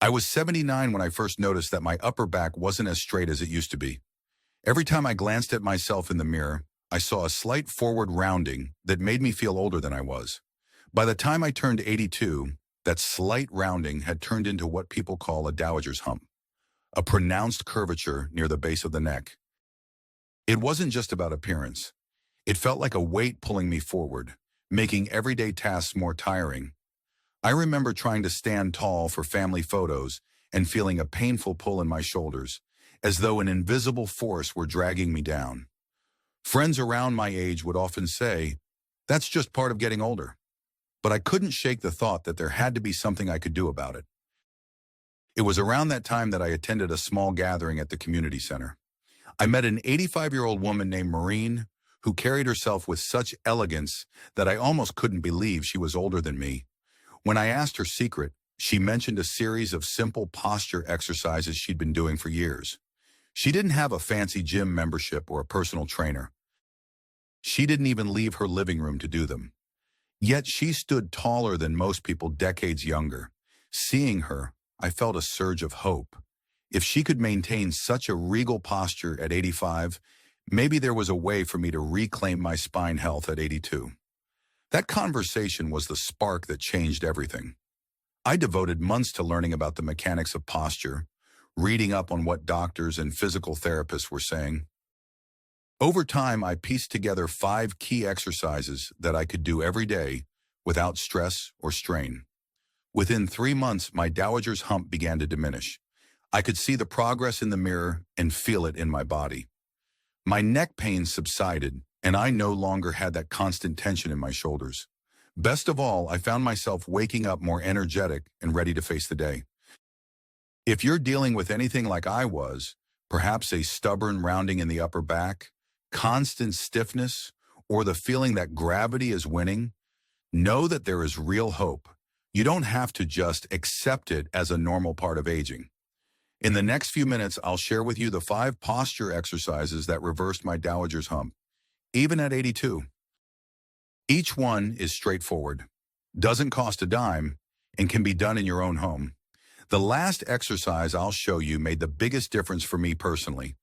I was 79 when I first noticed that my upper back wasn't as straight as it used to be. Every time I glanced at myself in the mirror, I saw a slight forward rounding that made me feel older than I was. By the time I turned 82, that slight rounding had turned into what people call a Dowager's hump, a pronounced curvature near the base of the neck. It wasn't just about appearance. It felt like a weight pulling me forward, making everyday tasks more tiring. I remember trying to stand tall for family photos and feeling a painful pull in my shoulders, as though an invisible force were dragging me down. Friends around my age would often say, "That's just part of getting older." But I couldn't shake the thought that there had to be something I could do about it. It was around that time that I attended a small gathering at the community center. I met an 85-year-old woman named Maureen who carried herself with such elegance that I almost couldn't believe she was older than me. When I asked her secret, she mentioned a series of simple posture exercises she'd been doing for years. She didn't have a fancy gym membership or a personal trainer. She didn't even leave her living room to do them. Yet she stood taller than most people decades younger. Seeing her, I felt a surge of hope. If she could maintain such a regal posture at 85, maybe there was a way for me to reclaim my spine health at 82. That conversation was the spark that changed everything. I devoted months to learning about the mechanics of posture, reading up on what doctors and physical therapists were saying. Over time, I pieced together 5 key exercises that I could do every day without stress or strain. Within 3 months, my Dowager's hump began to diminish. I could see the progress in the mirror and feel it in my body. My neck pain subsided, and I no longer had that constant tension in my shoulders. Best of all, I found myself waking up more energetic and ready to face the day. If you're dealing with anything like I was, perhaps a stubborn rounding in the upper back, constant stiffness, or the feeling that gravity is winning, know that there is real hope. You don't have to just accept it as a normal part of aging. In the next few minutes, I'll share with you the 5 posture exercises that reversed my Dowager's hump, even at 82. Each one is straightforward, doesn't cost a dime, and can be done in your own home. The last exercise I'll show you made the biggest difference for me personally.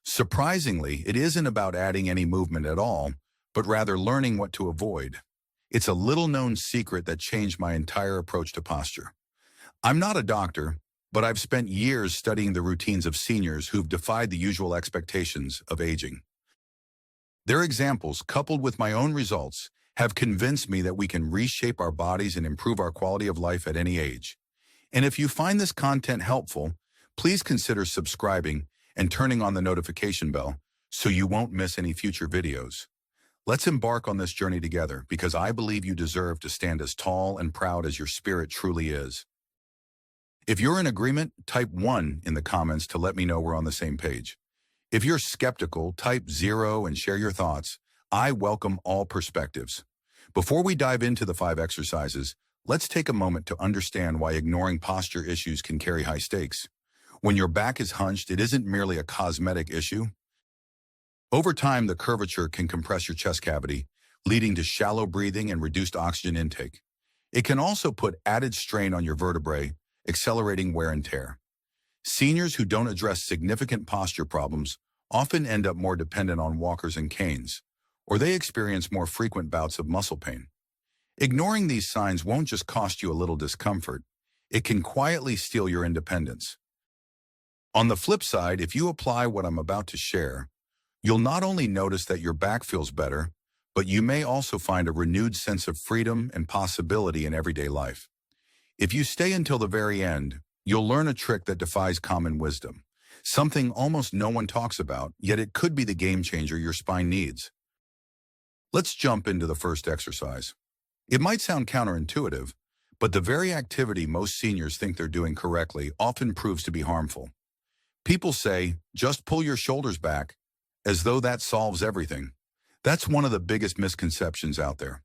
Surprisingly, it isn't about adding any movement at all, but rather learning what to avoid. It's a little-known secret that changed my entire approach to posture. I'm not a doctor, but I've spent years studying the routines of seniors who've defied the usual expectations of aging. Their examples, coupled with my own results, have convinced me that we can reshape our bodies and improve our quality of life at any age. And if you find this content helpful, please consider subscribing and turning on the notification bell so you won't miss any future videos. Let's embark on this journey together because I believe you deserve to stand as tall and proud as your spirit truly is. If you're in agreement, type 1 in the comments to let me know we're on the same page. If you're skeptical, type 0 and share your thoughts. I welcome all perspectives. Before we dive into the 5 exercises, let's take a moment to understand why ignoring posture issues can carry high stakes. When your back is hunched, it isn't merely a cosmetic issue. Over time, the curvature can compress your chest cavity, leading to shallow breathing and reduced oxygen intake. It can also put added strain on your vertebrae, accelerating wear and tear. Seniors who don't address significant posture problems often end up more dependent on walkers and canes, or they experience more frequent bouts of muscle pain. Ignoring these signs won't just cost you a little discomfort, it can quietly steal your independence. On the flip side, if you apply what I'm about to share, you'll not only notice that your back feels better, but you may also find a renewed sense of freedom and possibility in everyday life. If you stay until the very end, you'll learn a trick that defies common wisdom, something almost no one talks about, yet it could be the game changer your spine needs. Let's jump into the first exercise. It might sound counterintuitive, but the very activity most seniors think they're doing correctly often proves to be harmful. People say, just pull your shoulders back, as though that solves everything. That's one of the biggest misconceptions out there.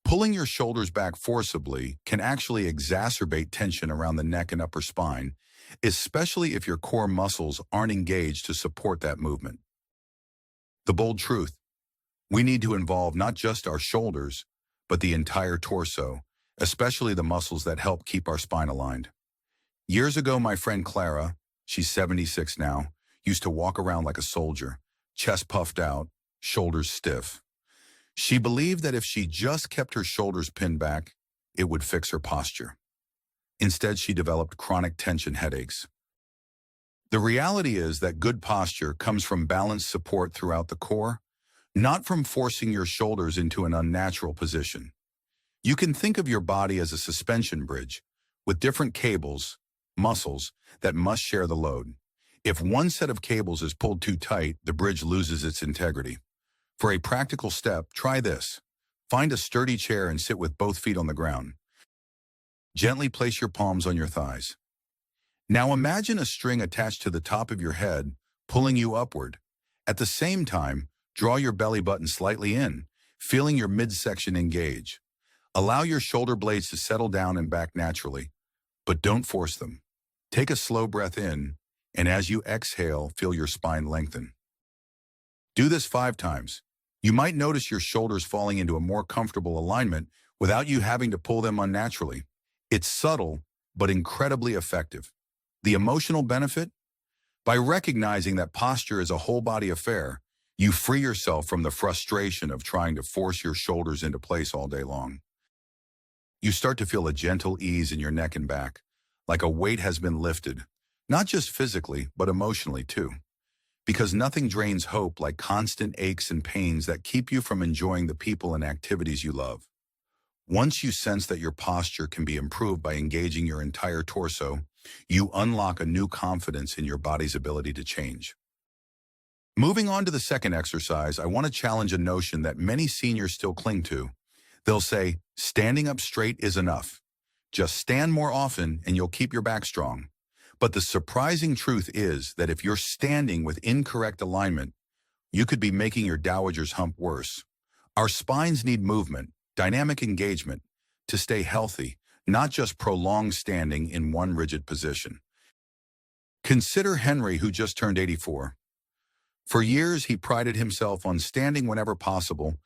Pulling your shoulders back forcibly can actually exacerbate tension around the neck and upper spine, especially if your core muscles aren't engaged to support that movement. The bold truth: we need to involve not just our shoulders, but the entire torso, especially the muscles that help keep our spine aligned. Years ago, my friend Clara, she's 76 now, used to walk around like a soldier, chest puffed out, shoulders stiff. She believed that if she just kept her shoulders pinned back, it would fix her posture. Instead, she developed chronic tension headaches. The reality is that good posture comes from balanced support throughout the core, not from forcing your shoulders into an unnatural position. You can think of your body as a suspension bridge with different cables, muscles, that must share the load. If one set of cables is pulled too tight, the bridge loses its integrity. For a practical step, try this. Find a sturdy chair and sit with both feet on the ground. Gently place your palms on your thighs. Now imagine a string attached to the top of your head, pulling you upward. At the same time, draw your belly button slightly in, feeling your midsection engage. Allow your shoulder blades to settle down and back naturally, but don't force them. Take a slow breath in, and as you exhale, feel your spine lengthen. Do this 5 times. You might notice your shoulders falling into a more comfortable alignment without you having to pull them unnaturally. It's subtle, but incredibly effective. The emotional benefit? By recognizing that posture is a whole body affair, you free yourself from the frustration of trying to force your shoulders into place all day long. You start to feel a gentle ease in your neck and back, like a weight has been lifted, not just physically, but emotionally too. Because nothing drains hope like constant aches and pains that keep you from enjoying the people and activities you love. Once you sense that your posture can be improved by engaging your entire torso, you unlock a new confidence in your body's ability to change. Moving on to the second exercise, I want to challenge a notion that many seniors still cling to. They'll say, standing up straight is enough. Just stand more often and you'll keep your back strong. But the surprising truth is that if you're standing with incorrect alignment, you could be making your Dowager's hump worse. Our spines need movement, dynamic engagement, to stay healthy, not just prolonged standing in one rigid position. Consider Henry, who just turned 84. For years, he prided himself on standing whenever possible,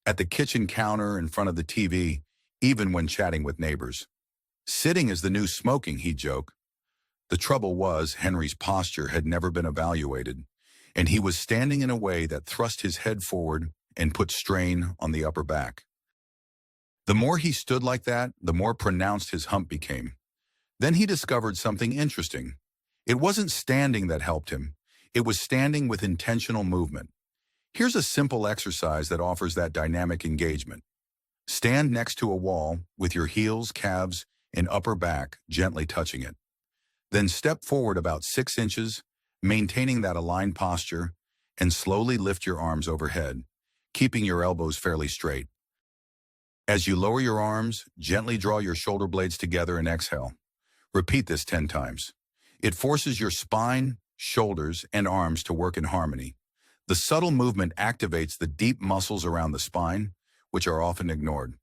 at the kitchen counter, in front of the TV, even when chatting with neighbors. Sitting is the new smoking, he'd joke. The trouble was, Henry's posture had never been evaluated, and he was standing in a way that thrust his head forward and put strain on the upper back. The more he stood like that, the more pronounced his hump became. Then he discovered something interesting. It wasn't standing that helped him. It was standing with intentional movement. Here's a simple exercise that offers that dynamic engagement. Stand next to a wall with your heels, calves, and upper back gently touching it. Then step forward about 6 inches, maintaining that aligned posture, and slowly lift your arms overhead, keeping your elbows fairly straight. As you lower your arms, gently draw your shoulder blades together and exhale. Repeat this 10 times. It forces your spine, shoulders, and arms to work in harmony. The subtle movement activates the deep muscles around the spine, which are often ignored.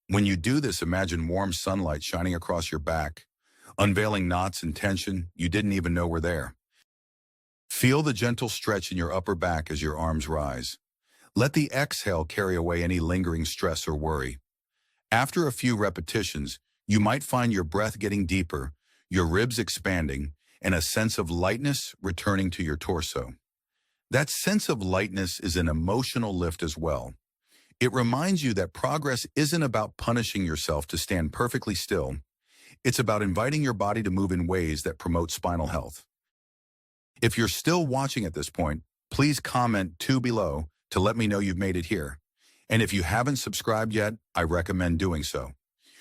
When you do this, imagine warm sunlight shining across your back, unveiling knots and tension you didn't even know were there. Feel the gentle stretch in your upper back as your arms rise. Let the exhale carry away any lingering stress or worry. After a few repetitions, you might find your breath getting deeper, your ribs expanding, and a sense of lightness returning to your torso. That sense of lightness is an emotional lift as well. It reminds you that progress isn't about punishing yourself to stand perfectly still. It's about inviting your body to move in ways that promote spinal health. If you're still watching at this point, please comment 2 below to let me know you've made it here. And if you haven't subscribed yet, I recommend doing so.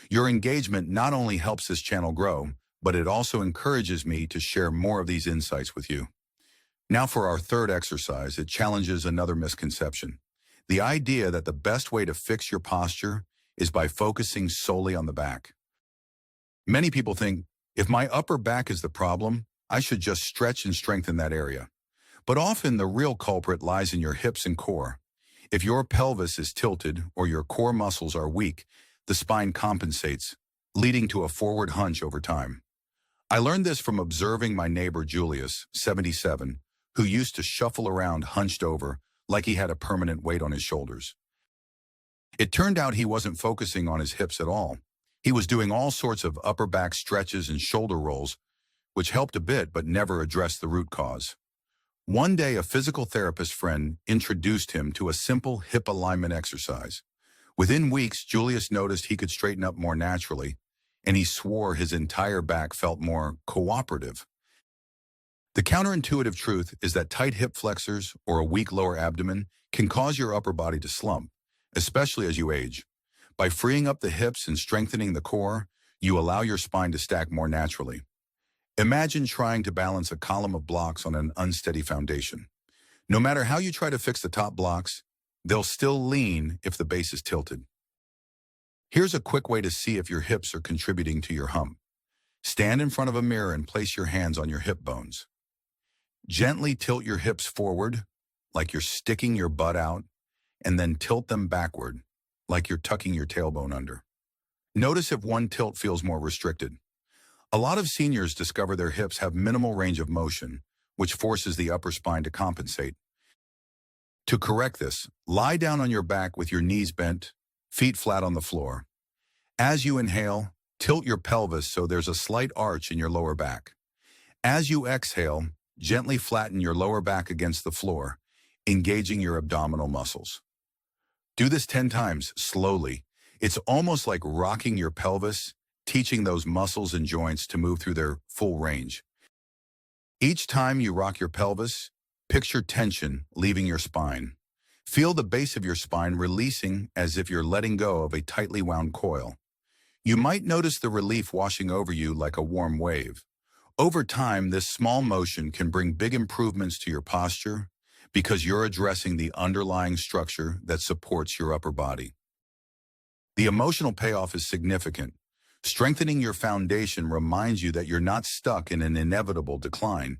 Your engagement not only helps this channel grow, but it also encourages me to share more of these insights with you. Now for our third exercise, it challenges another misconception. The idea that the best way to fix your posture is by focusing solely on the back. Many people think, if my upper back is the problem, I should just stretch and strengthen that area. But often the real culprit lies in your hips and core. If your pelvis is tilted or your core muscles are weak, the spine compensates, leading to a forward hunch over time. I learned this from observing my neighbor Julius, 77, who used to shuffle around hunched over like he had a permanent weight on his shoulders. It turned out he wasn't focusing on his hips at all. He was doing all sorts of upper back stretches and shoulder rolls, which helped a bit but never addressed the root cause. One day, a physical therapist friend introduced him to a simple hip alignment exercise. Within weeks, Julius noticed he could straighten up more naturally, and he swore his entire back felt more cooperative. The counterintuitive truth is that tight hip flexors or a weak lower abdomen can cause your upper body to slump, especially as you age. By freeing up the hips and strengthening the core, you allow your spine to stack more naturally. Imagine trying to balance a column of blocks on an unsteady foundation. No matter how you try to fix the top blocks, they'll still lean if the base is tilted. Here's a quick way to see if your hips are contributing to your hump. Stand in front of a mirror and place your hands on your hip bones. Gently tilt your hips forward, like you're sticking your butt out, and then tilt them backward, like you're tucking your tailbone under. Notice if one tilt feels more restricted. A lot of seniors discover their hips have minimal range of motion, which forces the upper spine to compensate. To correct this, lie down on your back with your knees bent, feet flat on the floor. As you inhale, tilt your pelvis so there's a slight arch in your lower back. As you exhale, gently flatten your lower back against the floor, engaging your abdominal muscles. Do this 10 times, slowly. It's almost like rocking your pelvis, teaching those muscles and joints to move through their full range. Each time you rock your pelvis, picture tension leaving your spine. Feel the base of your spine releasing as if you're letting go of a tightly wound coil. You might notice the relief washing over you like a warm wave. Over time, this small motion can bring big improvements to your posture because you're addressing the underlying structure that supports your upper body. The emotional payoff is significant. Strengthening your foundation reminds you that you're not stuck in an inevitable decline.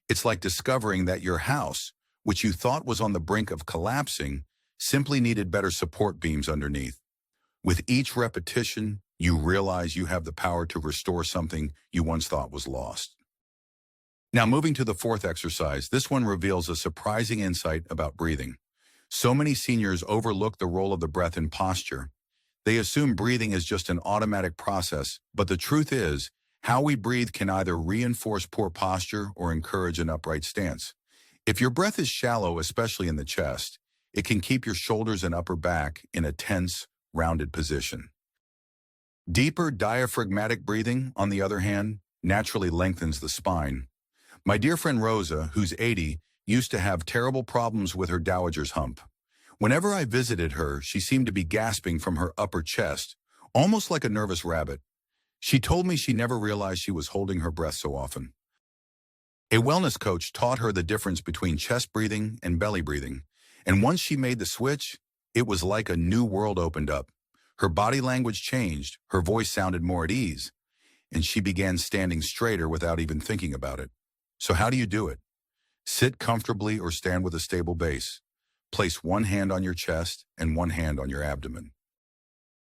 It's like discovering that your house, which you thought was on the brink of collapsing, simply needed better support beams underneath. With each repetition, you realize you have the power to restore something you once thought was lost. Now, moving to the fourth exercise, this one reveals a surprising insight about breathing. So many seniors overlook the role of the breath in posture. They assume breathing is just an automatic process, but the truth is, how we breathe can either reinforce poor posture or encourage an upright stance. If your breath is shallow, especially in the chest, it can keep your shoulders and upper back in a tense, rounded position. Deeper diaphragmatic breathing, on the other hand, naturally lengthens the spine. My dear friend Rosa, who's 80, used to have terrible problems with her Dowager's hump. Whenever I visited her, she seemed to be gasping from her upper chest, almost like a nervous rabbit. She told me she never realized she was holding her breath so often. A wellness coach taught her the difference between chest breathing and belly breathing, and once she made the switch, it was like a new world opened up. Her body language changed, her voice sounded more at ease, and she began standing straighter without even thinking about it. So how do you do it? Sit comfortably or stand with a stable base. Place one hand on your chest and one hand on your abdomen.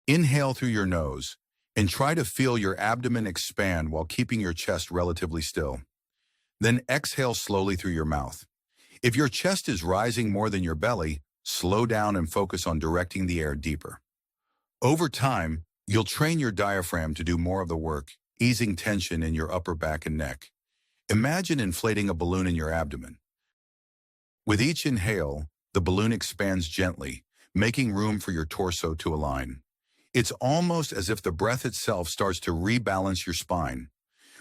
Inhale through your nose and try to feel your abdomen expand while keeping your chest relatively still. Then exhale slowly through your mouth. If your chest is rising more than your belly, slow down and focus on directing the air deeper. Over time, you'll train your diaphragm to do more of the work, easing tension in your upper back and neck. Imagine inflating a balloon in your abdomen. With each inhale, the balloon expands gently, making room for your torso to align. It's almost as if the breath itself starts to rebalance your spine.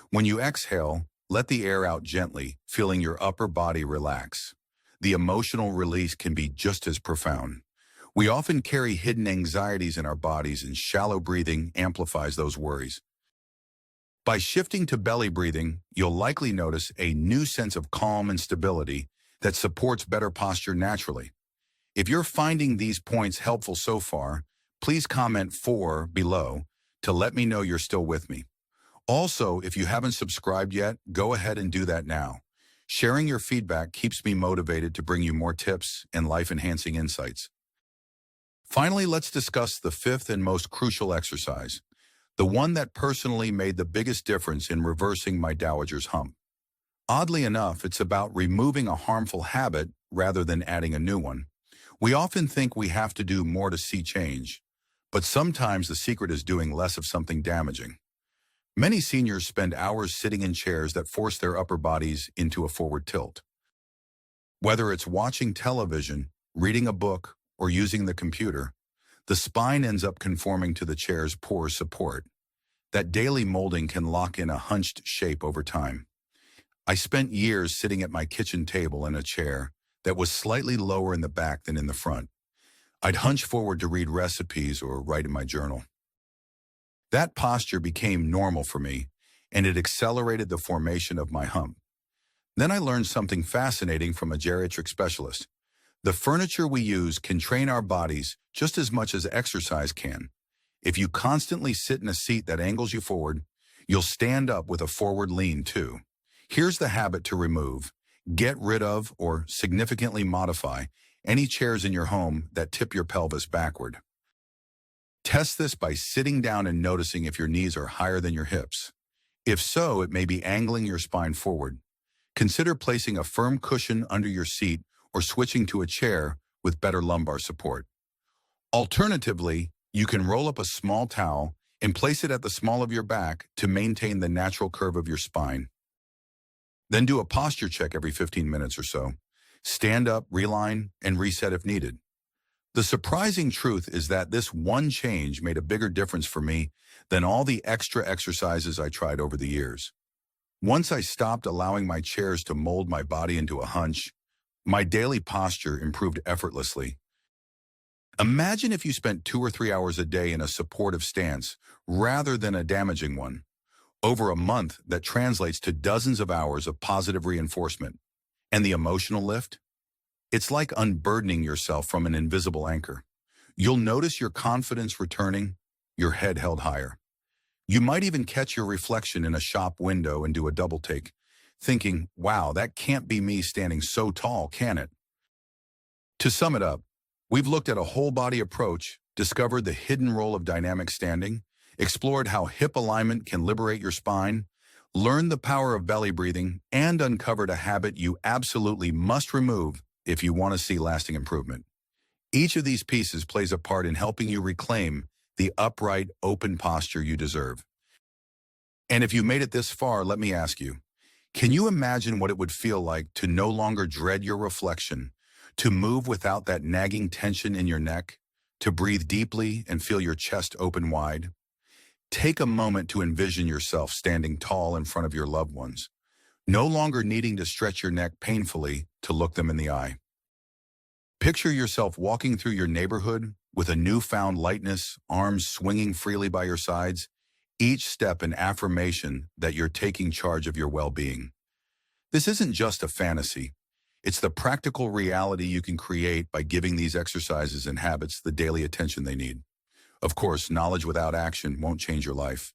When you exhale, let the air out gently, feeling your upper body relax. The emotional release can be just as profound. We often carry hidden anxieties in our bodies, and shallow breathing amplifies those worries. By shifting to belly breathing, you'll likely notice a new sense of calm and stability that supports better posture naturally. If you're finding these points helpful so far, please comment 4 below to let me know you're still with me. Also, if you haven't subscribed yet, go ahead and do that now. Sharing your feedback keeps me motivated to bring you more tips and life-enhancing insights. Finally, let's discuss the fifth and most crucial exercise, the one that personally made the biggest difference in reversing my Dowager's hump. Oddly enough, it's about removing a harmful habit rather than adding a new one. We often think we have to do more to see change, but sometimes the secret is doing less of something damaging. Many seniors spend hours sitting in chairs that force their upper bodies into a forward tilt. Whether it's watching television, reading a book, or using the computer, the spine ends up conforming to the chair's poor support. That daily molding can lock in a hunched shape over time. I spent years sitting at my kitchen table in a chair that was slightly lower in the back than in the front. I'd hunch forward to read recipes or write in my journal. That posture became normal for me, and it accelerated the formation of my hump. Then I learned something fascinating from a geriatric specialist. The furniture we use can train our bodies just as much as exercise can. If you constantly sit in a seat that angles you forward, you'll stand up with a forward lean too. Here's the habit to remove, get rid of, or significantly modify any chairs in your home that tip your pelvis backward. Test this by sitting down and noticing if your knees are higher than your hips. If so, it may be angling your spine forward. Consider placing a firm cushion under your seat or switching to a chair with better lumbar support. Alternatively, you can roll up a small towel and place it at the small of your back to maintain the natural curve of your spine. Then do a posture check every 15 minutes or so. Stand up, realign, and reset if needed. The surprising truth is that this one change made a bigger difference for me than all the extra exercises I tried over the years. Once I stopped allowing my chairs to mold my body into a hunch, my daily posture improved effortlessly. Imagine if you spent 2 or 3 hours a day in a supportive stance rather than a damaging one. Over a month, that translates to dozens of hours of positive reinforcement. And the emotional lift? It's like unburdening yourself from an invisible anchor. You'll notice your confidence returning, your head held higher. You might even catch your reflection in a shop window and do a double take, thinking, wow, that can't be me standing so tall, can it? To sum it up, we've looked at a whole body approach, discovered the hidden role of dynamic standing, explored how hip alignment can liberate your spine, learned the power of belly breathing, and uncovered a habit you absolutely must remove if you want to see lasting improvement. Each of these pieces plays a part in helping you reclaim the upright, open posture you deserve. And if you made it this far, let me ask you, can you imagine what it would feel like to no longer dread your reflection, to move without that nagging tension in your neck, to breathe deeply and feel your chest open wide? Take a moment to envision yourself standing tall in front of your loved ones, no longer needing to stretch your neck painfully to look them in the eye. Picture yourself walking through your neighborhood with a newfound lightness, arms swinging freely by your sides, each step an affirmation that you're taking charge of your well-being. This isn't just a fantasy. It's the practical reality you can create by giving these exercises and habits the daily attention they need. Of course, knowledge without action won't change your life.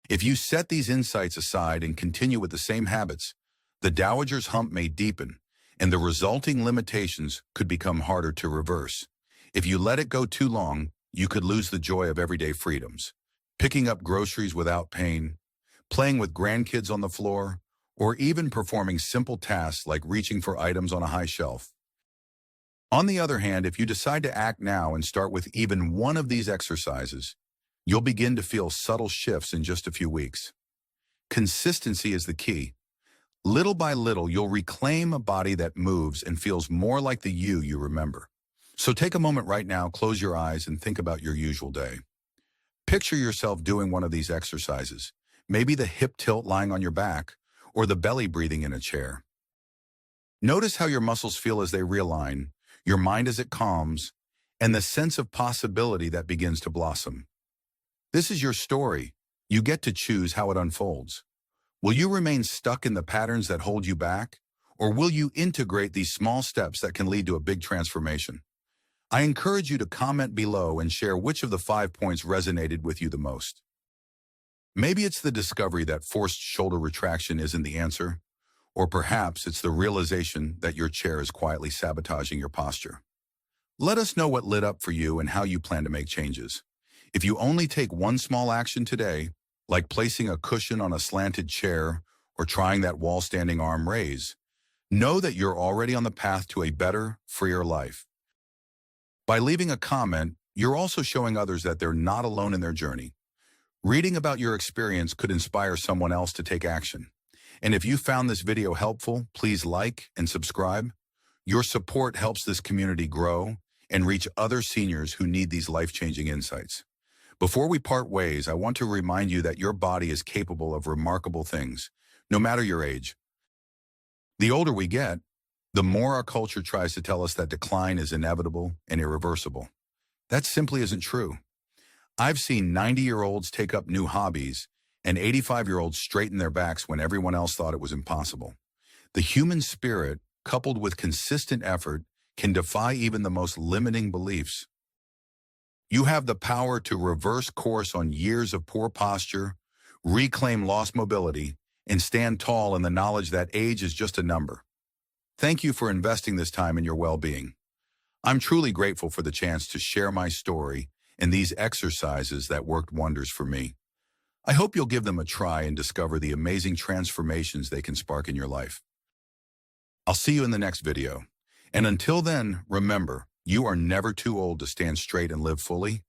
If you set these insights aside and continue with the same habits, the Dowager's hump may deepen, and the resulting limitations could become harder to reverse. If you let it go too long, you could lose the joy of everyday freedoms. Picking up groceries without pain, playing with grandkids on the floor, or even performing simple tasks like reaching for items on a high shelf. On the other hand, if you decide to act now and start with even one of these exercises, you'll begin to feel subtle shifts in just a few weeks. Consistency is the key. Little by little, you'll reclaim a body that moves and feels more like the you remember. So take a moment right now, close your eyes, and think about your usual day. Picture yourself doing one of these exercises, maybe the hip tilt lying on your back, or the belly breathing in a chair. Notice how your muscles feel as they realign, your mind as it calms, and the sense of possibility that begins to blossom. This is your story. You get to choose how it unfolds. Will you remain stuck in the patterns that hold you back, or will you integrate these small steps that can lead to a big transformation? I encourage you to comment below and share which of the 5 points resonated with you the most. Maybe it's the discovery that forced shoulder retraction isn't the answer, or perhaps it's the realization that your chair is quietly sabotaging your posture. Let us know what lit up for you and how you plan to make changes. If you only take one small action today, like placing a cushion on a slanted chair or trying that wall standing arm raise, know that you're already on the path to a better, freer life. By leaving a comment, you're also showing others that they're not alone in their journey. Reading about your experience could inspire someone else to take action. And if you found this video helpful, please like and subscribe. Your support helps this community grow and reach other seniors who need these life-changing insights. Before we part ways, I want to remind you that your body is capable of remarkable things, no matter your age. The older we get, the more our culture tries to tell us that decline is inevitable and irreversible. That simply isn't true. I've seen 90-year-olds take up new hobbies and 85-year-olds straighten their backs when everyone else thought it was impossible. The human spirit, coupled with consistent effort, can defy even the most limiting beliefs. You have the power to reverse course on years of poor posture, reclaim lost mobility, and stand tall in the knowledge that age is just a number. Thank you for investing this time in your well-being. I'm truly grateful for the chance to share my story and these exercises that worked wonders for me. I hope you'll give them a try and discover the amazing transformations they can spark in your life. I'll see you in the next video. And until then, remember, you are never too old to stand straight and live fully.